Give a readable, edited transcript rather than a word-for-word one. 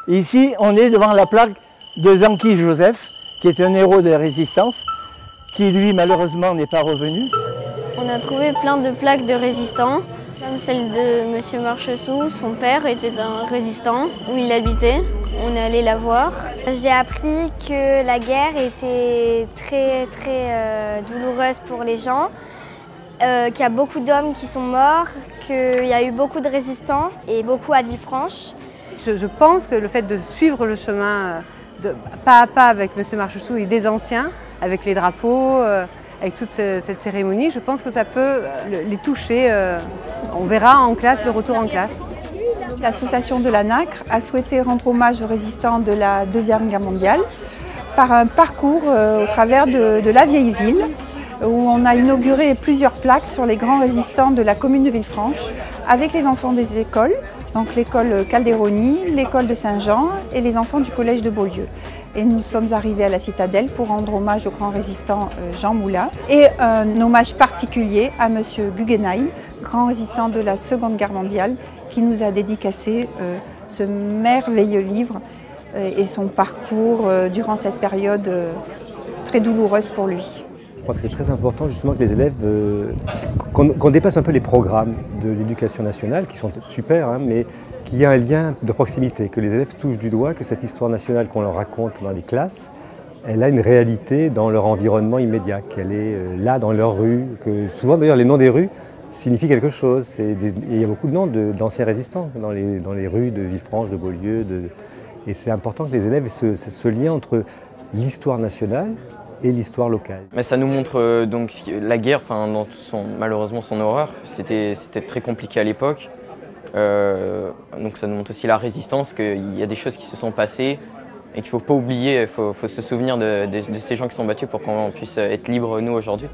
Et ici, on est devant la plaque de Zanki Joseph, qui est un héros de la résistance, qui lui, malheureusement, n'est pas revenu. On a trouvé plein de plaques de résistants, comme celle de Monsieur Marchessou. Son père était un résistant où il habitait. On est allé la voir. J'ai appris que la guerre était très douloureuse pour les gens, qu'il y a beaucoup d'hommes qui sont morts, qu'il y a eu beaucoup de résistants et beaucoup à Villefranche. Je pense que le fait de suivre le chemin pas à pas avec M. Marchessou et des anciens, avec les drapeaux, avec toute cette cérémonie, je pense que ça peut les toucher. On verra en classe, le retour en classe. L'association de la Nacre a souhaité rendre hommage aux résistants de la Deuxième Guerre mondiale par un parcours au travers de la vieille ville, où on a inauguré plusieurs plaques sur les grands résistants de la commune de Villefranche avec les enfants des écoles, donc l'école Calderoni, l'école de Saint-Jean et les enfants du collège de Beaulieu. Et nous sommes arrivés à la citadelle pour rendre hommage au grand résistant Jean Moulin et un hommage particulier à M. Guggenheim, grand résistant de la Seconde Guerre mondiale, qui nous a dédicacé ce merveilleux livre et son parcours durant cette période très douloureuse pour lui. Je crois que c'est très important justement que les élèves, qu'on dépasse un peu les programmes de l'éducation nationale, qui sont super, hein, mais qu'il y ait un lien de proximité, que les élèves touchent du doigt, que cette histoire nationale qu'on leur raconte dans les classes, elle a une réalité dans leur environnement immédiat, qu'elle est là dans leur rue, que souvent d'ailleurs les noms des rues signifient quelque chose. Il y a beaucoup de noms d'anciens résistants dans les rues de Villefranche, de Beaulieu, et c'est important que les élèves aient ce lien entre l'histoire nationale et l'histoire locale. Mais ça nous montre donc la guerre, dans malheureusement son horreur. C'était très compliqué à l'époque. Donc ça nous montre aussi la résistance, qu'il y a des choses qui se sont passées et qu'il ne faut pas oublier, il faut se souvenir de ces gens qui sont battus pour qu'on puisse être libres nous aujourd'hui.